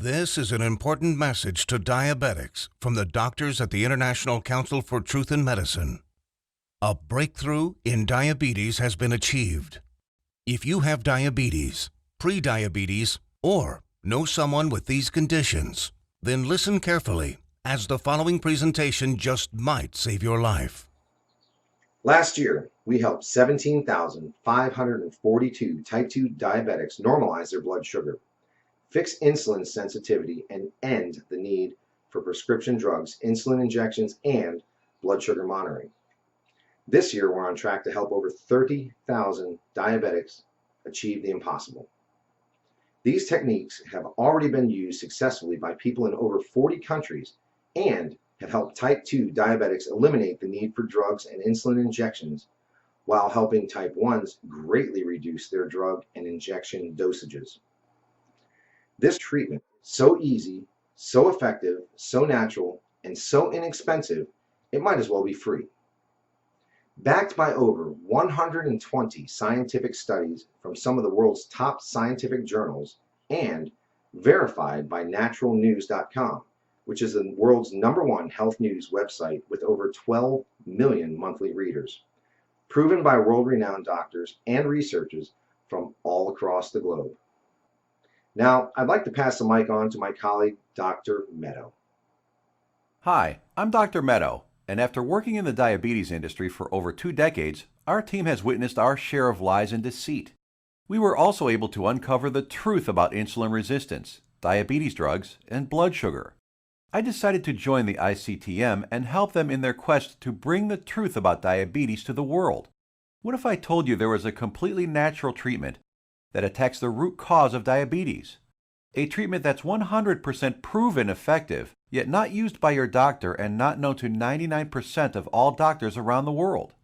This is an important message to diabetics from the doctors at the International Council for Truth in Medicine. A breakthrough in diabetes has been achieved. If you have diabetes, pre-diabetes, or know someone with these conditions, then listen carefully, as the following presentation just might save your life. Last year, we helped 17,542 type 2 diabetics normalize their blood sugar, fix insulin sensitivity, and end the need for prescription drugs, insulin injections, and blood sugar monitoring. This year, we're on track to help over 30,000 diabetics achieve the impossible. These techniques have already been used successfully by people in over 40 countries and have helped type 2 diabetics eliminate the need for drugs and insulin injections, while helping type 1s greatly reduce their drug and injection dosages. This treatment is so easy, so effective, so natural, and so inexpensive, it might as well be free. Backed by over 120 scientific studies from some of the world's top scientific journals and verified by naturalnews.com, which is the world's #1 health news website with over 12 million monthly readers, proven by world-renowned doctors and researchers from all across the globe. Now, I'd like to pass the mic on to my colleague, Dr. Meadow. Hi, I'm Dr. Meadow, and after working in the diabetes industry for over 2 decades, our team has witnessed our share of lies and deceit. We were also able to uncover the truth about insulin resistance, diabetes drugs, and blood sugar. I decided to join the ICTM and help them in their quest to bring the truth about diabetes to the world. What if I told you there was a completely natural treatment that attacks the root cause of diabetes? A treatment that's 100% proven effective, yet not used by your doctor and not known to 99% of all doctors around the world.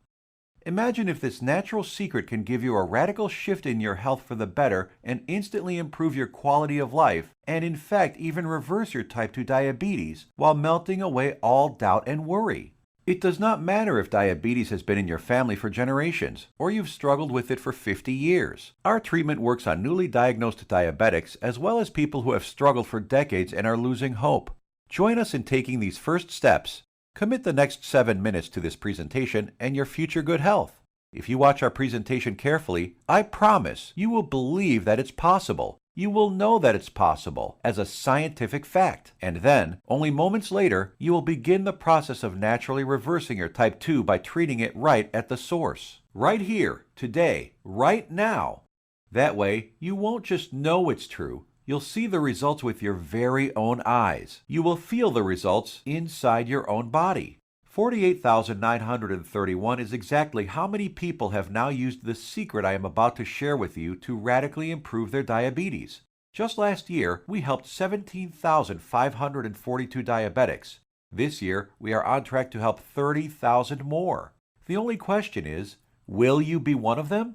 Imagine if this natural secret can give you a radical shift in your health for the better and instantly improve your quality of life, and in fact even reverse your type 2 diabetes while melting away all doubt and worry. It does not matter if diabetes has been in your family for generations, or you've struggled with it for 50 years. Our treatment works on newly diagnosed diabetics as well as people who have struggled for decades and are losing hope. Join us in taking these first steps. Commit the next 7 minutes to this presentation and your future good health. If you watch our presentation carefully, I promise you will believe that it's possible. You will know that it's possible as a scientific fact. And then, only moments later, you will begin the process of naturally reversing your type 2 by treating it right at the source. Right here, today, right now. That way, you won't just know it's true. You'll see the results with your very own eyes. You will feel the results inside your own body. 48,931 is exactly how many people have now used the secret I am about to share with you to radically improve their diabetes. Just last year, we helped 17,542 diabetics. This year, we are on track to help 30,000 more. The only question is, will you be one of them?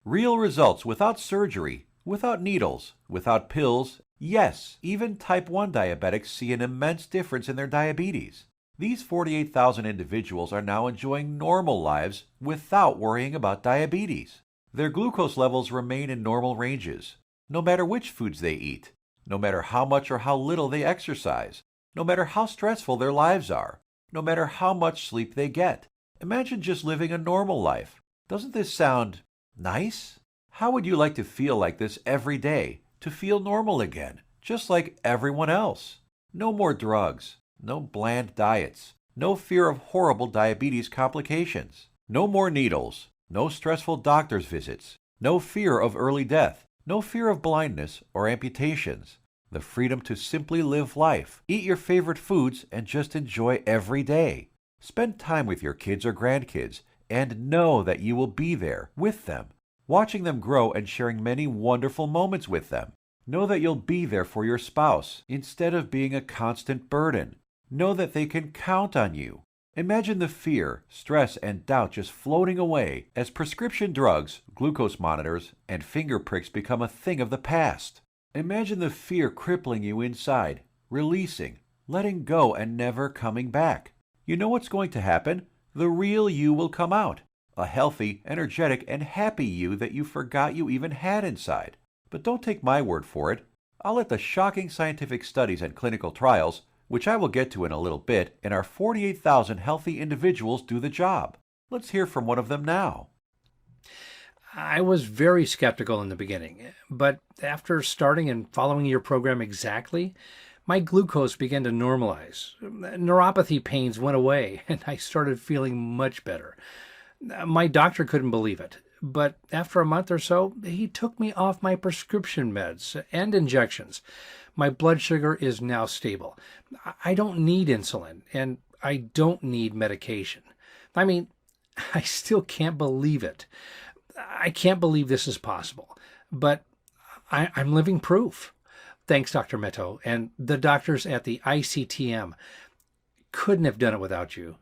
Real results without surgery, without needles, without pills. Yes, even type 1 diabetics see an immense difference in their diabetes. These 48,000 individuals are now enjoying normal lives without worrying about diabetes. Their glucose levels remain in normal ranges, no matter which foods they eat, no matter how much or how little they exercise, no matter how stressful their lives are, no matter how much sleep they get. Imagine just living a normal life. Doesn't this sound nice? How would you like to feel like this every day, to feel normal again, just like everyone else? No more drugs. No bland diets, no fear of horrible diabetes complications, no more needles, no stressful doctor's visits, no fear of early death, no fear of blindness or amputations, the freedom to simply live life, eat your favorite foods, and just enjoy every day. Spend time with your kids or grandkids and know that you will be there with them, watching them grow and sharing many wonderful moments with them. Know that you'll be there for your spouse instead of being a constant burden. Know that they can count on you. Imagine the fear, stress, and doubt just floating away as prescription drugs, glucose monitors, and finger pricks become a thing of the past. Imagine the fear crippling you inside, releasing, letting go, and never coming back. You know what's going to happen? The real you will come out. A healthy, energetic, and happy you that you forgot you even had inside. But don't take my word for it. I'll let the shocking scientific studies and clinical trials, which I will get to in a little bit, and our 48,000 healthy individuals do the job. Let's hear from one of them now. I was very skeptical in the beginning, but after starting and following your program exactly, my glucose began to normalize. Neuropathy pains went away, and I started feeling much better. My doctor couldn't believe it, but after a month or so, he took me off my prescription meds and injections. My blood sugar is now stable. I don't need insulin, and I don't need medication. I mean, I still can't believe it. I can't believe this is possible, but I'm living proof. Thanks, Dr. Meto, and the doctors at the ICTM. Couldn't have done it without you.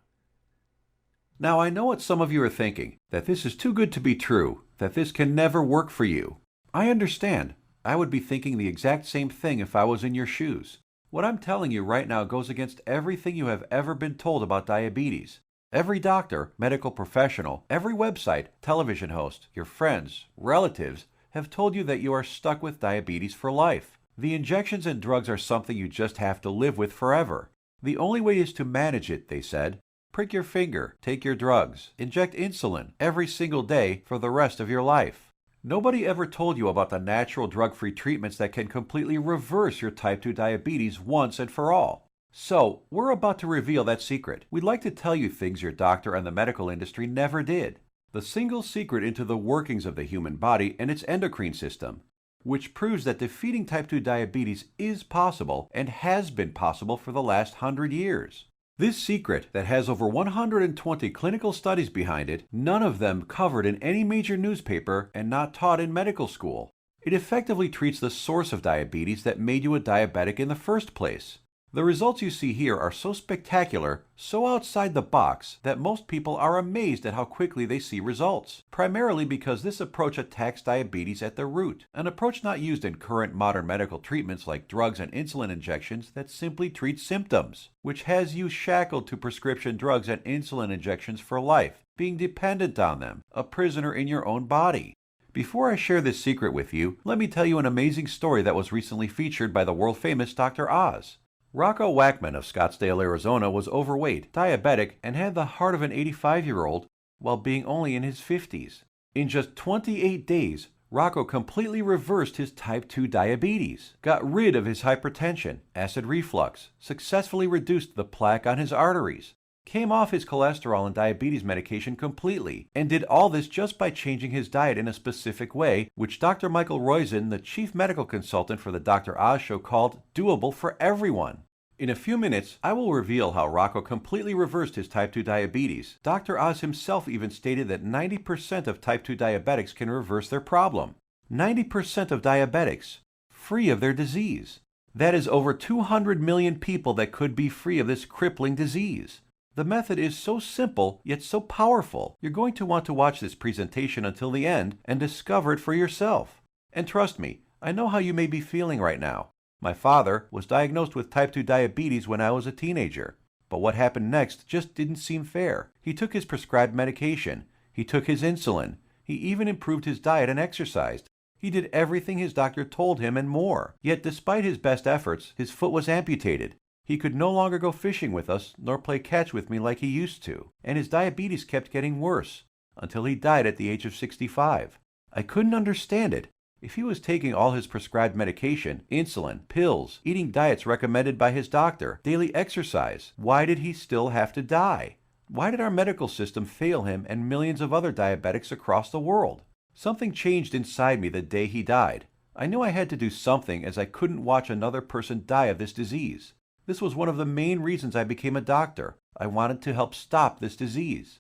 Now, I know what some of you are thinking, that this is too good to be true, that this can never work for you. I understand. I would be thinking the exact same thing if I was in your shoes. What I'm telling you right now goes against everything you have ever been told about diabetes. Every doctor, medical professional, every website, television host, your friends, relatives have told you that you are stuck with diabetes for life. The injections and drugs are something you just have to live with forever. The only way is to manage it, they said. Prick your finger, take your drugs, inject insulin every single day for the rest of your life. Nobody ever told you about the natural drug-free treatments that can completely reverse your type 2 diabetes once and for all. So, we're about to reveal that secret. We'd like to tell you things your doctor and the medical industry never did. The single secret into the workings of the human body and its endocrine system, which proves that defeating type 2 diabetes is possible and has been possible for the last 100 years. This secret, that has over 120 clinical studies behind it, none of them covered in any major newspaper and not taught in medical school. It effectively treats the source of diabetes that made you a diabetic in the first place. The results you see here are so spectacular, so outside the box, that most people are amazed at how quickly they see results, primarily because this approach attacks diabetes at the root, an approach not used in current modern medical treatments like drugs and insulin injections that simply treat symptoms, which has you shackled to prescription drugs and insulin injections for life, being dependent on them, a prisoner in your own body. Before I share this secret with you, let me tell you an amazing story that was recently featured by the world-famous Dr. Oz. Rocco Wackman of Scottsdale, Arizona was overweight, diabetic, and had the heart of an 85-year-old while being only in his 50s. In just 28 days, Rocco completely reversed his type 2 diabetes, got rid of his hypertension, acid reflux, successfully reduced the plaque on his arteries, came off his cholesterol and diabetes medication completely, and did all this just by changing his diet in a specific way, which Dr. Michael Roizen, the chief medical consultant for the Dr. Oz Show, called doable for everyone. In a few minutes, I will reveal how Rocco completely reversed his type 2 diabetes. Dr. Oz himself even stated that 90% of type 2 diabetics can reverse their problem. 90% of diabetics, free of their disease. That is over 200 million people that could be free of this crippling disease. The method is so simple, yet so powerful. You're going to want to watch this presentation until the end and discover it for yourself. And trust me, I know how you may be feeling right now. My father was diagnosed with type 2 diabetes when I was a teenager. But what happened next just didn't seem fair. He took his prescribed medication. He took his insulin. He even improved his diet and exercised. He did everything his doctor told him and more. Yet despite his best efforts, his foot was amputated. He could no longer go fishing with us, nor play catch with me like he used to. And his diabetes kept getting worse, until he died at the age of 65. I couldn't understand it. If he was taking all his prescribed medication, insulin, pills, eating diets recommended by his doctor, daily exercise, why did he still have to die? Why did our medical system fail him and millions of other diabetics across the world? Something changed inside me the day he died. I knew I had to do something, as I couldn't watch another person die of this disease. This was one of the main reasons I became a doctor. I wanted to help stop this disease.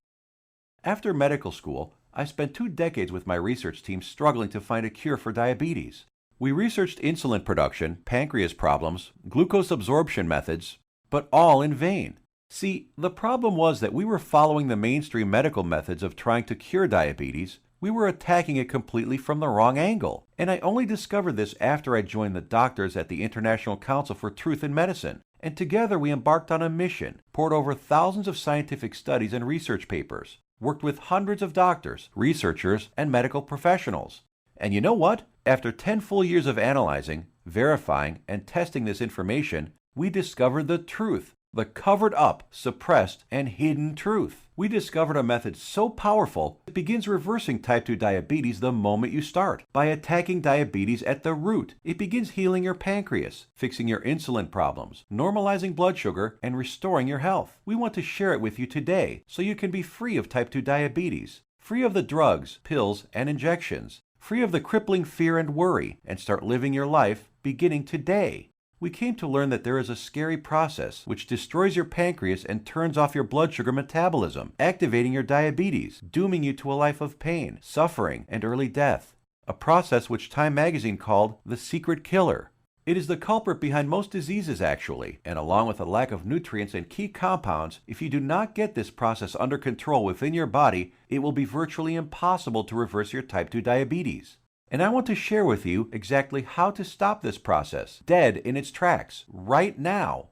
After medical school, I spent 2 decades with my research team struggling to find a cure for diabetes. We researched insulin production, pancreas problems, glucose absorption methods, but all in vain. See, the problem was that we were following the mainstream medical methods of trying to cure diabetes. We were attacking it completely from the wrong angle. And I only discovered this after I joined the doctors at the International Council for Truth in Medicine. And together we embarked on a mission, poured over thousands of scientific studies and research papers, worked with hundreds of doctors, researchers, and medical professionals. And you know what? After 10 full years of analyzing, verifying, and testing this information, we discovered the truth, the covered up, suppressed, and hidden truth. We discovered a method so powerful it begins reversing type 2 diabetes the moment you start. By attacking diabetes at the root, it begins healing your pancreas, fixing your insulin problems, normalizing blood sugar, and restoring your health. We want to share it with you today so you can be free of type 2 diabetes, free of the drugs, pills, and injections, free of the crippling fear and worry, and start living your life beginning today. We came to learn that there is a scary process which destroys your pancreas and turns off your blood sugar metabolism, activating your diabetes, dooming you to a life of pain, suffering, and early death. A process which Time magazine called the secret killer. It is the culprit behind most diseases actually, and along with a lack of nutrients and key compounds, if you do not get this process under control within your body, it will be virtually impossible to reverse your type 2 diabetes. And I want to share with you exactly how to stop this process, dead in its tracks, right now.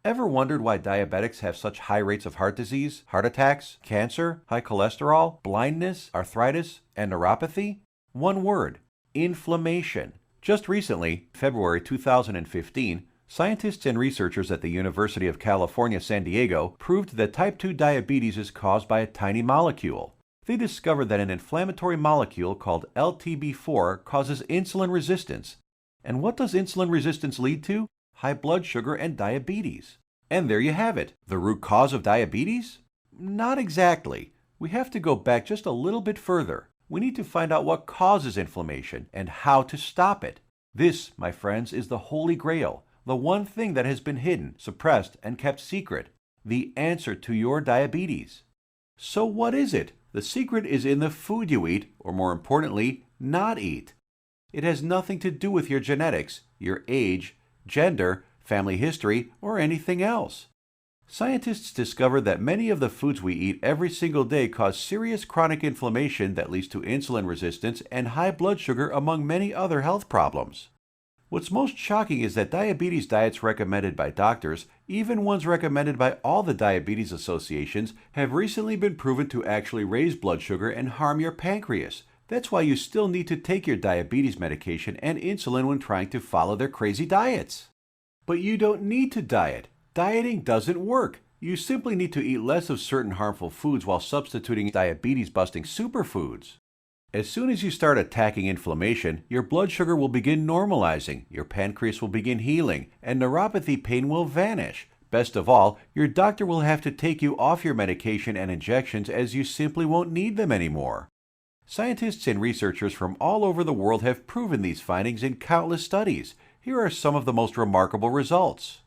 Ever wondered why diabetics have such high rates of heart disease, heart attacks, cancer, high cholesterol, blindness, arthritis, and neuropathy? One word: inflammation. Just recently, February 2015, scientists and researchers at the University of California, San Diego proved that type 2 diabetes is caused by a tiny molecule. They discovered that an inflammatory molecule called LTB4 causes insulin resistance. And what does insulin resistance lead to? High blood sugar and diabetes. And there you have it. The root cause of diabetes? Not exactly. We have to go back just a little bit further. We need to find out what causes inflammation and how to stop it. This, my friends, is the Holy Grail, the one thing that has been hidden, suppressed, and kept secret. The answer to your diabetes. So what is it? The secret is in the food you eat, or more importantly, not eat. It has nothing to do with your genetics, your age, gender, family history, or anything else. Scientists discovered that many of the foods we eat every single day cause serious chronic inflammation that leads to insulin resistance and high blood sugar, among many other health problems. What's most shocking is that diabetes diets recommended by doctors, even ones recommended by all the diabetes associations, have recently been proven to actually raise blood sugar and harm your pancreas. That's why you still need to take your diabetes medication and insulin when trying to follow their crazy diets. But you don't need to diet. Dieting doesn't work. You simply need to eat less of certain harmful foods while substituting diabetes-busting superfoods. As soon as you start attacking inflammation, your blood sugar will begin normalizing, your pancreas will begin healing, and neuropathy pain will vanish. Best of all, your doctor will have to take you off your medication and injections as you simply won't need them anymore. Scientists and researchers from all over the world have proven these findings in countless studies. Here are some of the most remarkable results.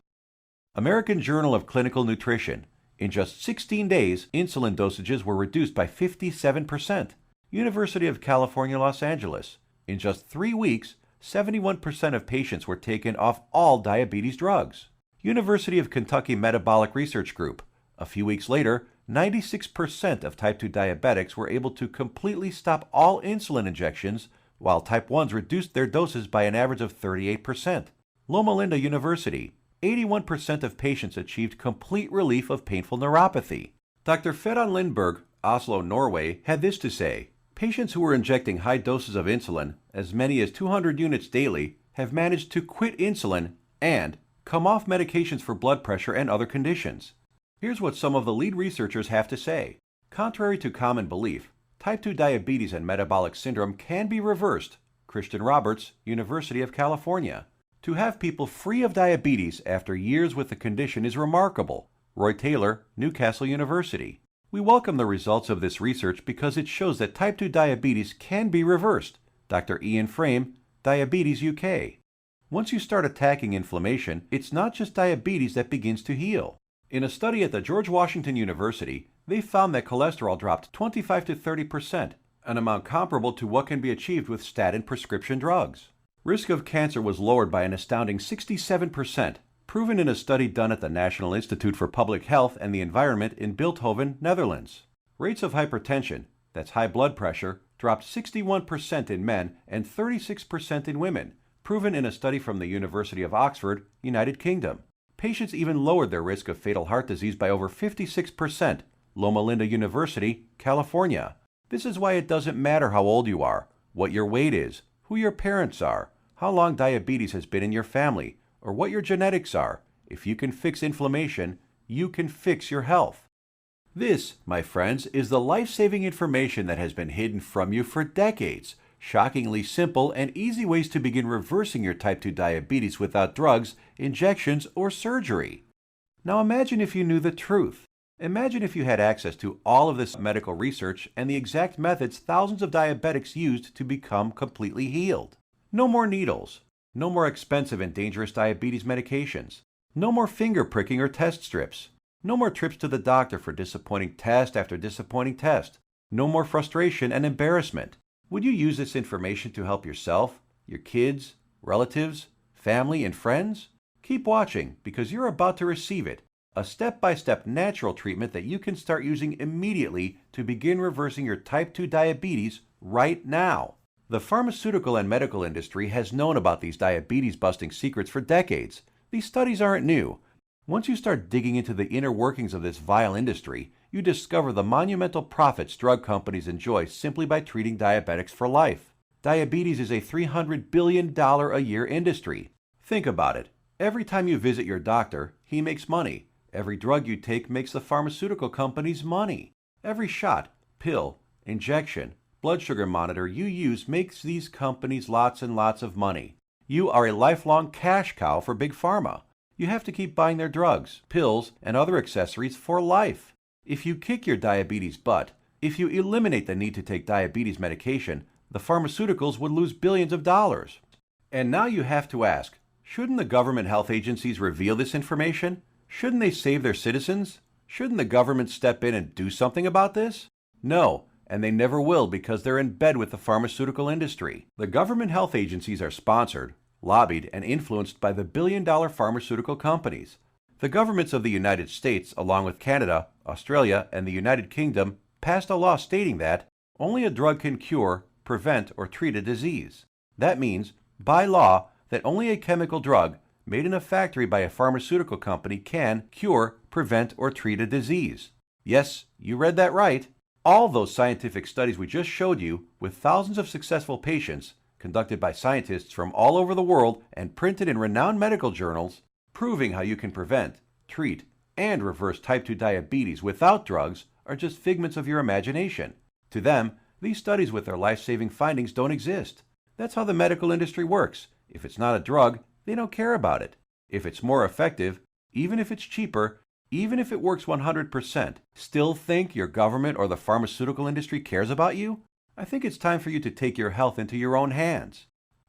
American Journal of Clinical Nutrition. In just 16 days, insulin dosages were reduced by 57%. University of California, Los Angeles. In just 3 weeks, 71% of patients were taken off all diabetes drugs. University of Kentucky Metabolic Research Group. A few weeks later, 96% of type 2 diabetics were able to completely stop all insulin injections, while type 1s reduced their doses by an average of 38%. Loma Linda University. 81% of patients achieved complete relief of painful neuropathy. Dr. Ferran Lindberg, Oslo, Norway, had this to say: patients who were injecting high doses of insulin, as many as 200 units daily, have managed to quit insulin and come off medications for blood pressure and other conditions. Here's what some of the lead researchers have to say. Contrary to common belief, type 2 diabetes and metabolic syndrome can be reversed. Christian Roberts, University of California. To have people free of diabetes after years with the condition is remarkable. Roy Taylor, Newcastle University. We welcome the results of this research because it shows that type 2 diabetes can be reversed. Dr. Ian Frame, Diabetes UK. Once you start attacking inflammation, it's not just diabetes that begins to heal. In a study at the George Washington University, they found that cholesterol dropped 25 to 30%, an amount comparable to what can be achieved with statin prescription drugs. Risk of cancer was lowered by an astounding 67%, proven in a study done at the National Institute for Public Health and the Environment in Bilthoven, Netherlands. Rates of hypertension, that's high blood pressure, dropped 61% in men and 36% in women, proven in a study from the University of Oxford, United Kingdom. Patients even lowered their risk of fatal heart disease by over 56%, Loma Linda University, California. This is why it doesn't matter how old you are, what your weight is, who your parents are, how long diabetes has been in your family, or what your genetics are. If you can fix inflammation, you can fix your health. This, my friends, is the life-saving information that has been hidden from you for decades. Shockingly simple and easy ways to begin reversing your type 2 diabetes without drugs, injections, or surgery. Now imagine if you knew the truth. Imagine if you had access to all of this medical research and the exact methods thousands of diabetics used to become completely healed. No more needles. No more expensive and dangerous diabetes medications. No more finger pricking or test strips. No more trips to the doctor for disappointing test after disappointing test. No more frustration and embarrassment. Would you use this information to help yourself, your kids, relatives, family, and friends? Keep watching because you're about to receive it. A step-by-step natural treatment that you can start using immediately to begin reversing your type 2 diabetes right now. The pharmaceutical and medical industry has known about these diabetes-busting secrets for decades. These studies aren't new. Once you start digging into the inner workings of this vile industry, you discover the monumental profits drug companies enjoy simply by treating diabetics for life. Diabetes is a $300 billion a year industry. Think about it. Every time you visit your doctor, he makes money. Every drug you take makes the pharmaceutical companies money. Every shot, pill, injection, blood sugar monitor you use makes these companies lots and lots of money. You are a lifelong cash cow for Big Pharma. You have to keep buying their drugs, pills, and other accessories for life. If you kick your diabetes butt, if you eliminate the need to take diabetes medication, the pharmaceuticals would lose billions of dollars. And now you have to ask, shouldn't the government health agencies reveal this information? Shouldn't they save their citizens? Shouldn't the government step in and do something about this? No, and they never will because they're in bed with the pharmaceutical industry. The government health agencies are sponsored, lobbied, and influenced by the billion-dollar pharmaceutical companies. The governments of the United States, along with Canada, Australia, and the United Kingdom, passed a law stating that only a drug can cure, prevent, or treat a disease. That means, by law, that only a chemical drug made in a factory by a pharmaceutical company can cure, prevent, or treat a disease. Yes, you read that right. All those scientific studies we just showed you, with thousands of successful patients, conducted by scientists from all over the world and printed in renowned medical journals, proving how you can prevent, treat, and reverse type 2 diabetes without drugs, are just figments of your imagination. To them, these studies with their life-saving findings don't exist. That's how the medical industry works. If it's not a drug, they don't care about it. If it's more effective, even if it's cheaper, even if it works 100%, still think your government or the pharmaceutical industry cares about you? I think it's time for you to take your health into your own hands.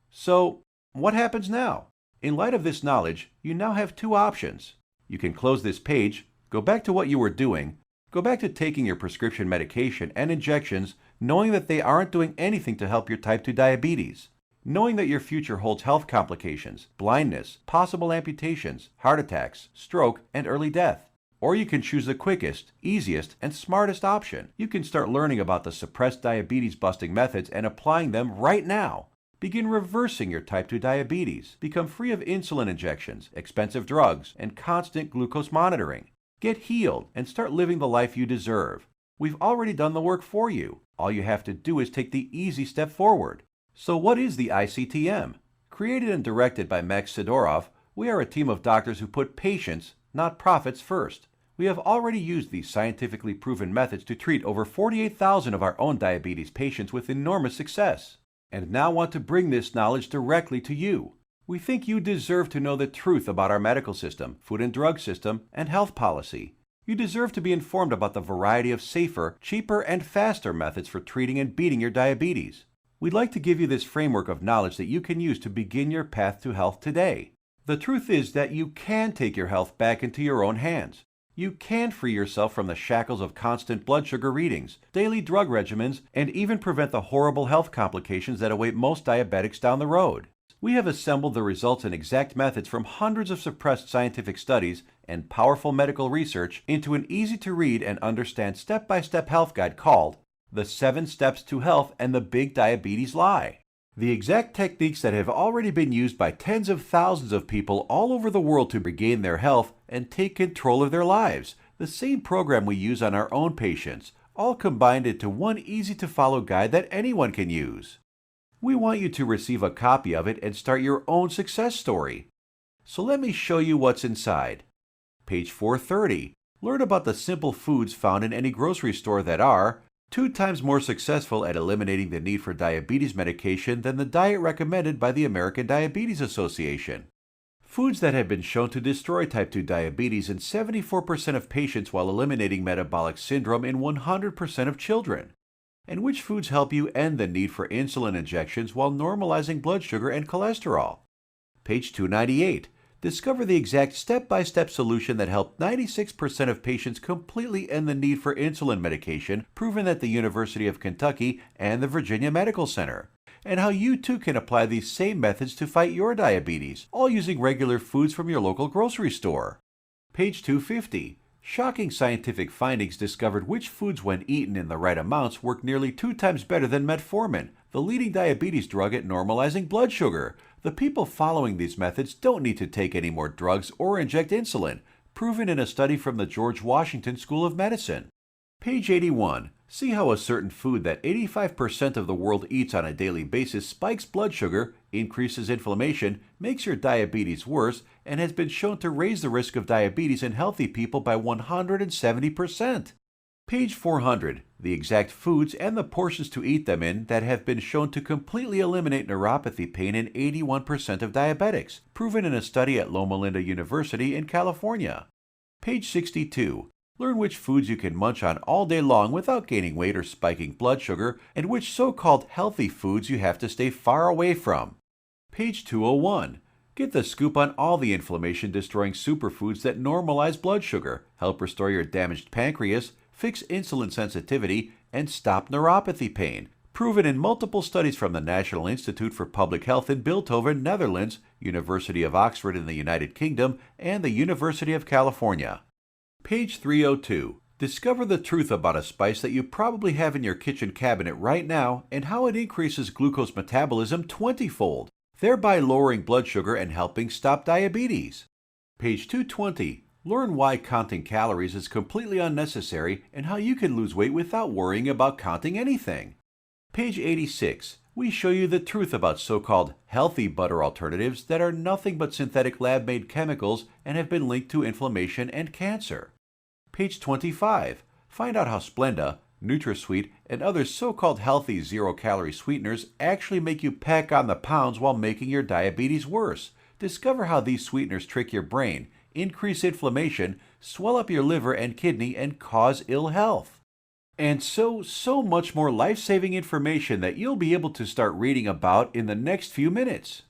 So, what happens now? In light of this knowledge, you now have two options. You can close this page, go back to what you were doing, go back to taking your prescription medication and injections, knowing that they aren't doing anything to help your type 2 diabetes. Knowing that your future holds health complications, blindness, possible amputations, heart attacks, stroke, and early death. Or you can choose the quickest, easiest, and smartest option. You can start learning about the suppressed diabetes-busting methods and applying them right now. Begin reversing your type 2 diabetes. Become free of insulin injections, expensive drugs, and constant glucose monitoring. Get healed and start living the life you deserve. We've already done the work for you. All you have to do is take the easy step forward. So what is the ICTM? Created and directed by Max Sidorov, we are a team of doctors who put patients, not profits, first. We have already used these scientifically proven methods to treat over 48,000 of our own diabetes patients with enormous success, and now want to bring this knowledge directly to you. We think you deserve to know the truth about our medical system, food and drug system, and health policy. You deserve to be informed about the variety of safer, cheaper, and faster methods for treating and beating your diabetes. We'd like to give you this framework of knowledge that you can use to begin your path to health today. The truth is that you can take your health back into your own hands. You can free yourself from the shackles of constant blood sugar readings, daily drug regimens, and even prevent the horrible health complications that await most diabetics down the road. We have assembled the results and exact methods from hundreds of suppressed scientific studies and powerful medical research into an easy-to-read and understand step-by-step health guide called The 7 Steps to Health and the Big Diabetes Lie. The exact techniques that have already been used by tens of thousands of people all over the world to regain their health and take control of their lives. The same program we use on our own patients, all combined into one easy-to-follow guide that anyone can use. We want you to receive a copy of it and start your own success story. So let me show you what's inside. Page 430. Learn about the simple foods found in any grocery store that are 2 times more successful at eliminating the need for diabetes medication than the diet recommended by the American Diabetes Association. Foods that have been shown to destroy type 2 diabetes in 74% of patients while eliminating metabolic syndrome in 100% of children. And which foods help you end the need for insulin injections while normalizing blood sugar and cholesterol. Page 298. Discover the exact step-by-step solution that helped 96% of patients completely end the need for insulin medication, proven at the University of Kentucky and the Virginia Medical Center, and how you too can apply these same methods to fight your diabetes, all using regular foods from your local grocery store. Page 250. Shocking scientific findings discovered which foods, when eaten in the right amounts, work nearly 2 times better than metformin, the leading diabetes drug at normalizing blood sugar. The people following these methods don't need to take any more drugs or inject insulin, proven in a study from the George Washington School of Medicine. Page 81. See how a certain food that 85% of the world eats on a daily basis spikes blood sugar, increases inflammation, makes your diabetes worse, and has been shown to raise the risk of diabetes in healthy people by 170%. Page 400. The exact foods and the portions to eat them in that have been shown to completely eliminate neuropathy pain in 81% of diabetics, proven in a study at Loma Linda University in California. Page 62. Learn which foods you can munch on all day long without gaining weight or spiking blood sugar, and which so-called healthy foods you have to stay far away from. Page 201. Get the scoop on all the inflammation-destroying superfoods that normalize blood sugar, help restore your damaged pancreas, fix insulin sensitivity, and stop neuropathy pain, proven in multiple studies from the National Institute for Public Health in Bilthoven, Netherlands, University of Oxford in the United Kingdom, and the University of California. Page 302. Discover the truth about a spice that you probably have in your kitchen cabinet right now and how it increases glucose metabolism 20-fold, thereby lowering blood sugar and helping stop diabetes. Page 220. Learn why counting calories is completely unnecessary and how you can lose weight without worrying about counting anything. Page 86. We show you the truth about so-called healthy butter alternatives that are nothing but synthetic lab-made chemicals and have been linked to inflammation and cancer. Page 25. Find out how Splenda, NutraSweet, and other so-called healthy zero-calorie sweeteners actually make you pack on the pounds while making your diabetes worse. Discover how these sweeteners trick your brain, increase inflammation, swell up your liver and kidney, and cause ill health. And so much more life-saving information that you'll be able to start reading about in the next few minutes.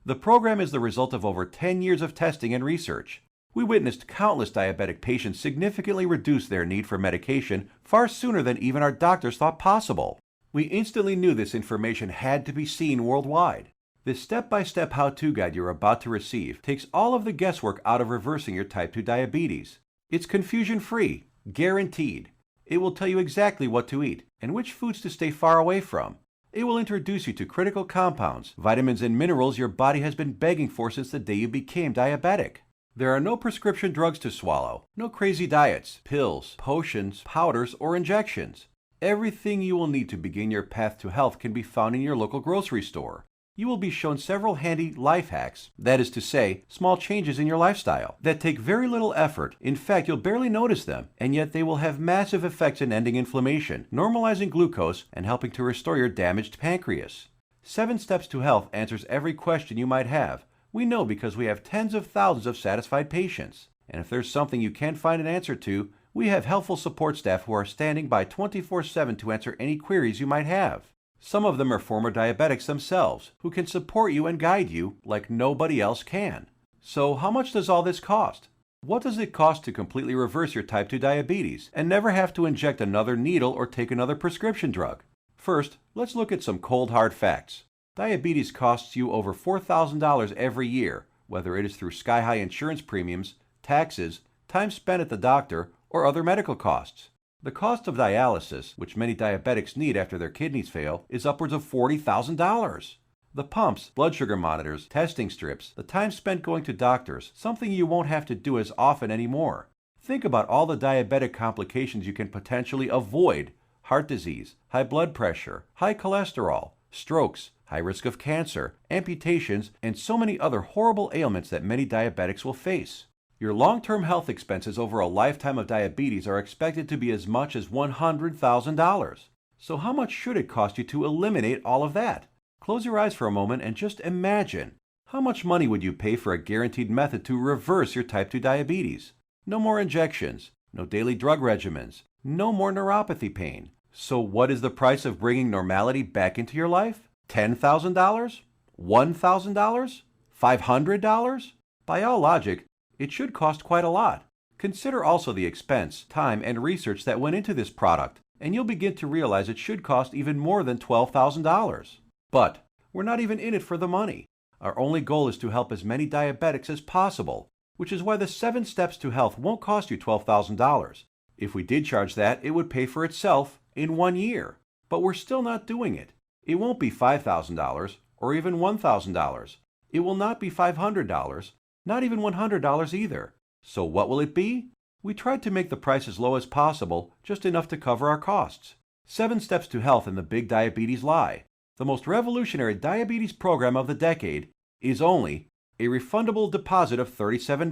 The program is the result of over 10 years of testing and research. We witnessed countless diabetic patients significantly reduce their need for medication far sooner than even our doctors thought possible. We instantly knew this information had to be seen worldwide. This step-by-step how-to guide you're about to receive takes all of the guesswork out of reversing your type 2 diabetes. It's confusion-free, guaranteed. It will tell you exactly what to eat and which foods to stay far away from. It will introduce you to critical compounds, vitamins and minerals your body has been begging for since the day you became diabetic. There are no prescription drugs to swallow, no crazy diets, pills, potions, powders, or injections. Everything you will need to begin your path to health can be found in your local grocery store. You will be shown several handy life hacks, that is to say, small changes in your lifestyle, that take very little effort. In fact, you'll barely notice them, and yet they will have massive effects in ending inflammation, normalizing glucose, and helping to restore your damaged pancreas. 7 Steps to Health answers every question you might have. We know because we have tens of thousands of satisfied patients. And if there's something you can't find an answer to, we have helpful support staff who are standing by 24/7 to answer any queries you might have. Some of them are former diabetics themselves, who can support you and guide you like nobody else can. So how much does all this cost? What does it cost to completely reverse your type 2 diabetes and never have to inject another needle or take another prescription drug? First, let's look at some cold hard facts. Diabetes costs you over $4,000 every year, whether it is through sky-high insurance premiums, taxes, time spent at the doctor, or other medical costs. The cost of dialysis, which many diabetics need after their kidneys fail, is upwards of $40,000. The pumps, blood sugar monitors, testing strips, the time spent going to doctors, something you won't have to do as often anymore. Think about all the diabetic complications you can potentially avoid: heart disease, high blood pressure, high cholesterol, strokes, high risk of cancer, amputations, and so many other horrible ailments that many diabetics will face. Your long-term health expenses over a lifetime of diabetes are expected to be as much as $100,000. So how much should it cost you to eliminate all of that? Close your eyes for a moment and just imagine. How much money would you pay for a guaranteed method to reverse your type 2 diabetes? No more injections, no daily drug regimens, no more neuropathy pain. So what is the price of bringing normality back into your life? $10,000? $1,000? $500? By all logic, it should cost quite a lot. Consider also the expense, time, and research that went into this product, and you'll begin to realize it should cost even more than $12,000. But we're not even in it for the money. Our only goal is to help as many diabetics as possible, which is why the 7 Steps to Health won't cost you $12,000. If we did charge that, it would pay for itself in 1 year. But we're still not doing it. It won't be $5,000 or even $1,000. It will not be $500, not even $100 either. So what will it be? We tried to make the price as low as possible, just enough to cover our costs. 7 Steps to Health and the Big Diabetes Lie, the most revolutionary diabetes program of the decade, is only a refundable deposit of $37.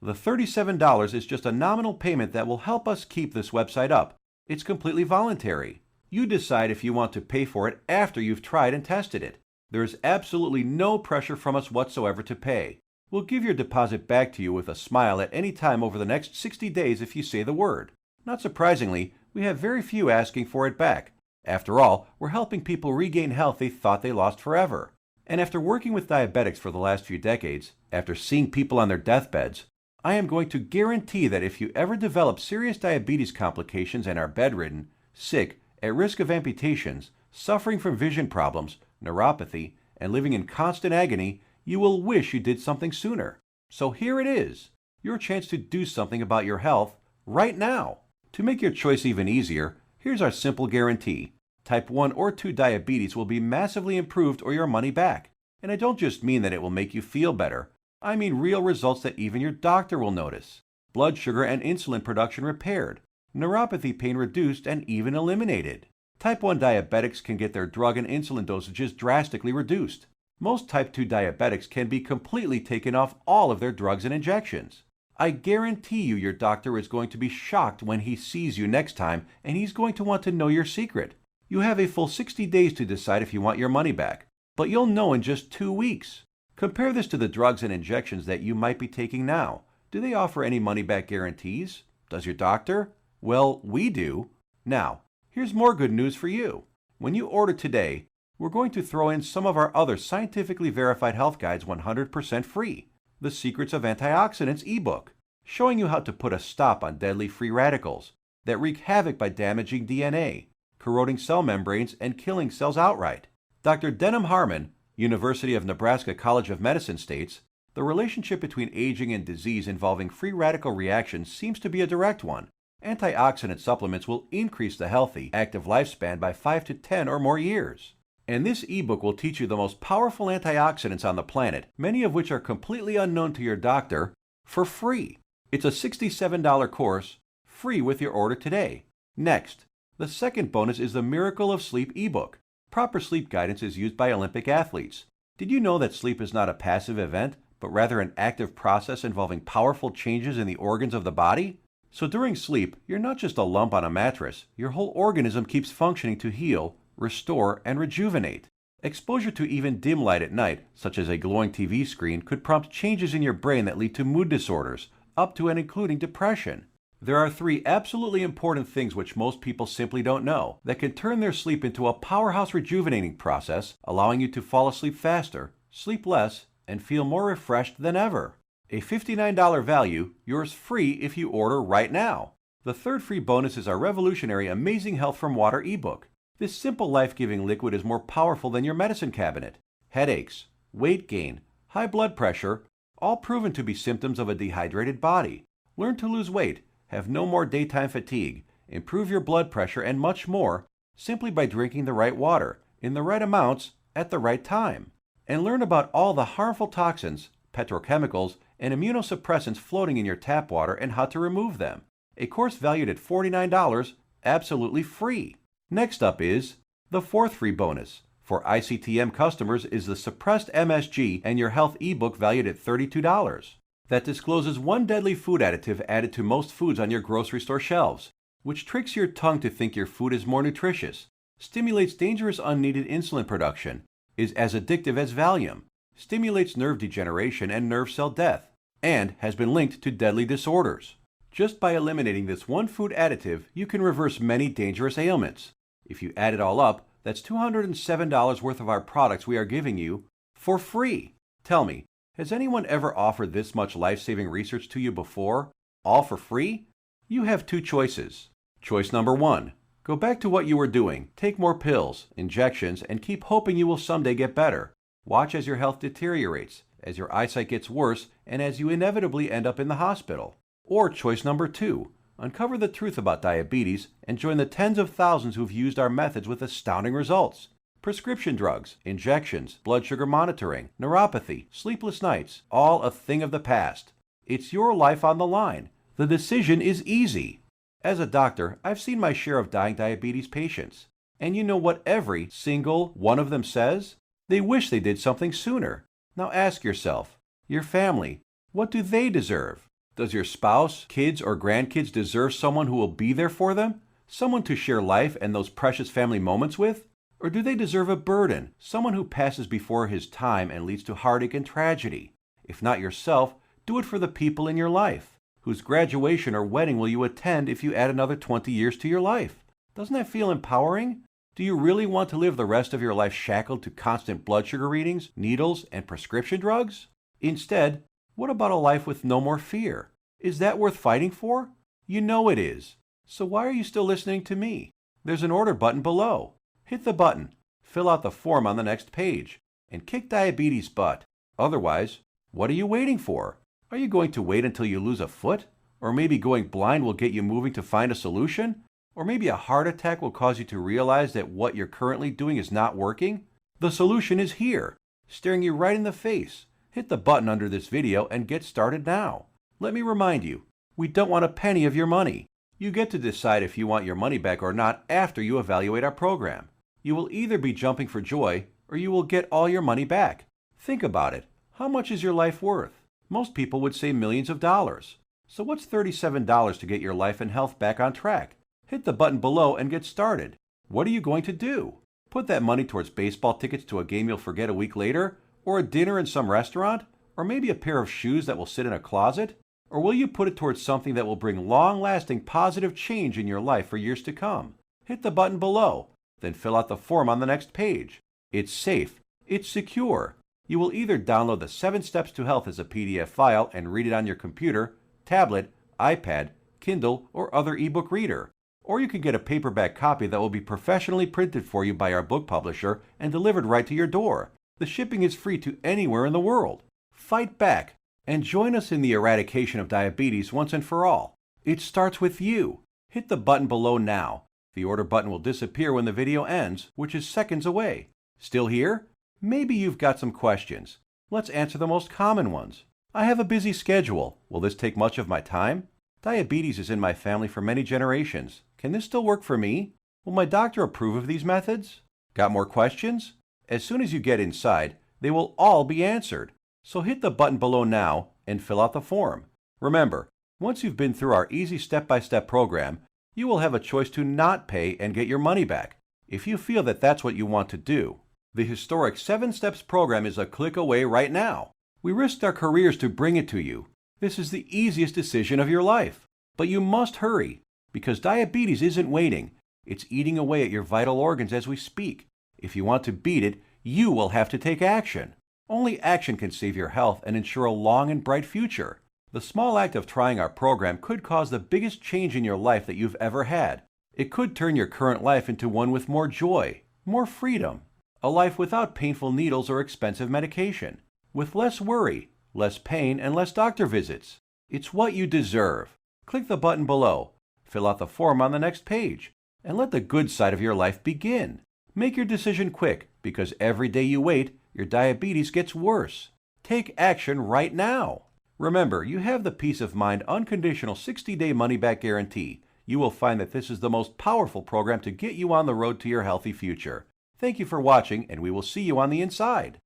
The $37 is just a nominal payment that will help us keep this website up. It's completely voluntary. You decide if you want to pay for it after you've tried and tested it. There is absolutely no pressure from us whatsoever to pay. We'll give your deposit back to you with a smile at any time over the next 60 days if you say the word. Not surprisingly, we have very few asking for it back. After all, we're helping people regain health they thought they lost forever. And after working with diabetics for the last few decades, after seeing people on their deathbeds, I am going to guarantee that if you ever develop serious diabetes complications and are bedridden, sick, at risk of amputations, suffering from vision problems, neuropathy, and living in constant agony, you will wish you did something sooner. So here it is, your chance to do something about your health right now. To make your choice even easier, here's our simple guarantee. Type 1 or 2 diabetes will be massively improved or your money back. And I don't just mean that it will make you feel better. I mean real results that even your doctor will notice. Blood sugar and insulin production repaired, neuropathy pain reduced and even eliminated. Type 1 diabetics can get their drug and insulin dosages drastically reduced. Most type 2 diabetics can be completely taken off all of their drugs and injections. I guarantee you your doctor is going to be shocked when he sees you next time, and he's going to want to know your secret. You have a full 60 days to decide if you want your money back, but you'll know in just 2 weeks. Compare this to the drugs and injections that you might be taking now. Do they offer any money-back guarantees? Does your doctor? Well, we do. Now, here's more good news for you. When you order today, we're going to throw in some of our other scientifically verified health guides 100% free. The Secrets of Antioxidants ebook, showing you how to put a stop on deadly free radicals that wreak havoc by damaging DNA, corroding cell membranes, and killing cells outright. Dr. Denham Harmon, University of Nebraska College of Medicine states, the relationship between aging and disease involving free radical reactions seems to be a direct one. Antioxidant supplements will increase the healthy, active lifespan by 5 to 10 or more years. And this ebook will teach you the most powerful antioxidants on the planet, many of which are completely unknown to your doctor, for free. It's a $67 course, free with your order today. Next, the second bonus is the Miracle of Sleep ebook. Proper sleep guidance is used by Olympic athletes. Did you know that sleep is not a passive event, but rather an active process involving powerful changes in the organs of the body? So during sleep, you're not just a lump on a mattress. Your whole organism keeps functioning to heal, restore, and rejuvenate. Exposure to even dim light at night, such as a glowing TV screen, could prompt changes in your brain that lead to mood disorders, up to and including depression. There are 3 absolutely important things which most people simply don't know that can turn their sleep into a powerhouse rejuvenating process, allowing you to fall asleep faster, sleep less, and feel more refreshed than ever. A $59 value, yours free if you order right now. The third free bonus is our revolutionary Amazing Health from Water ebook. This simple life-giving liquid is more powerful than your medicine cabinet. Headaches, weight gain, high blood pressure, all proven to be symptoms of a dehydrated body. Learn to lose weight, have no more daytime fatigue, improve your blood pressure, and much more simply by drinking the right water, in the right amounts, at the right time. And learn about all the harmful toxins, petrochemicals, and immunosuppressants floating in your tap water and how to remove them. A course valued at $49, absolutely free. Next up is the fourth free bonus, For ICTM customers is the Suppressed MSG and Your Health ebook valued at $32 that discloses one deadly food additive added to most foods on your grocery store shelves, which tricks your tongue to think your food is more nutritious, stimulates dangerous unneeded insulin production, is as addictive as Valium, stimulates nerve degeneration and nerve cell death, and has been linked to deadly disorders. Just by eliminating this one food additive, you can reverse many dangerous ailments. If you add it all up, that's $207 worth of our products we are giving you for free. Tell me, has anyone ever offered this much life-saving research to you before, all for free? You have two choices. Choice number 1. Go back to what you were doing, take more pills, injections, and keep hoping you will someday get better. Watch as your health deteriorates, as your eyesight gets worse, and as you inevitably end up in the hospital. Or choice number 2. Uncover the truth about diabetes and join the tens of thousands who've used our methods with astounding results. Prescription drugs, injections, blood sugar monitoring, neuropathy, sleepless nights, all a thing of the past. It's your life on the line. The decision is easy. As a doctor, I've seen my share of dying diabetes patients. And you know what every single one of them says? They wish they did something sooner. Now ask yourself, your family, what do they deserve? Does your spouse, kids, or grandkids deserve someone who will be there for them? Someone to share life and those precious family moments with? Or do they deserve a burden, someone who passes before his time and leads to heartache and tragedy? If not yourself, do it for the people in your life. Whose graduation or wedding will you attend if you add another 20 years to your life? Doesn't that feel empowering? Do you really want to live the rest of your life shackled to constant blood sugar readings, needles, and prescription drugs? Instead, what about a life with no more fear? Is that worth fighting for? You know it is. So why are you still listening to me? There's an order button below. Hit the button, fill out the form on the next page, and kick diabetes butt. Otherwise, what are you waiting for? Are you going to wait until you lose a foot? Or maybe going blind will get you moving to find a solution? Or maybe a heart attack will cause you to realize that what you're currently doing is not working? The solution is here, staring you right in the face. Hit the button under this video and get started now. Let me remind you, we don't want a penny of your money. You get to decide if you want your money back or not after you evaluate our program. You will either be jumping for joy or you will get all your money back. Think about it. How much is your life worth? Most people would say millions of dollars. So what's $37 to get your life and health back on track? Hit the button below and get started. What are you going to do? Put that money towards baseball tickets to a game you'll forget a week later? Or a dinner in some restaurant? Or maybe a pair of shoes that will sit in a closet? Or will you put it towards something that will bring long-lasting positive change in your life for years to come? Hit the button below, then fill out the form on the next page. It's safe. It's secure. You will either download the 7 Steps to Health as a PDF file and read it on your computer, tablet, iPad, Kindle, or other ebook reader. Or you can get a paperback copy that will be professionally printed for you by our book publisher and delivered right to your door. The shipping is free to anywhere in the world. Fight back and join us in the eradication of diabetes once and for all. It starts with you. Hit the button below now. The order button will disappear when the video ends, which is seconds away. Still here? Maybe you've got some questions. Let's answer the most common ones. I have a busy schedule. Will this take much of my time? Diabetes is in my family for many generations. Can this still work for me? Will my doctor approve of these methods? Got more questions? As soon as you get inside, they will all be answered. So hit the button below now and fill out the form. Remember, once you've been through our easy step-by-step program, you will have a choice to not pay and get your money back, if you feel that that's what you want to do. The historic 7 Steps program is a click away right now. We risked our careers to bring it to you. This is the easiest decision of your life. But you must hurry, because diabetes isn't waiting. It's eating away at your vital organs as we speak. If you want to beat it, you will have to take action. Only action can save your health and ensure a long and bright future. The small act of trying our program could cause the biggest change in your life that you've ever had. It could turn your current life into one with more joy, more freedom, a life without painful needles or expensive medication, with less worry, less pain, and less doctor visits. It's what you deserve. Click the button below, fill out the form on the next page, and let the good side of your life begin. Make your decision quick, because every day you wait, your diabetes gets worse. Take action right now. Remember, you have the peace of mind unconditional 60-day money-back guarantee. You will find that this is the most powerful program to get you on the road to your healthy future. Thank you for watching, and we will see you on the inside.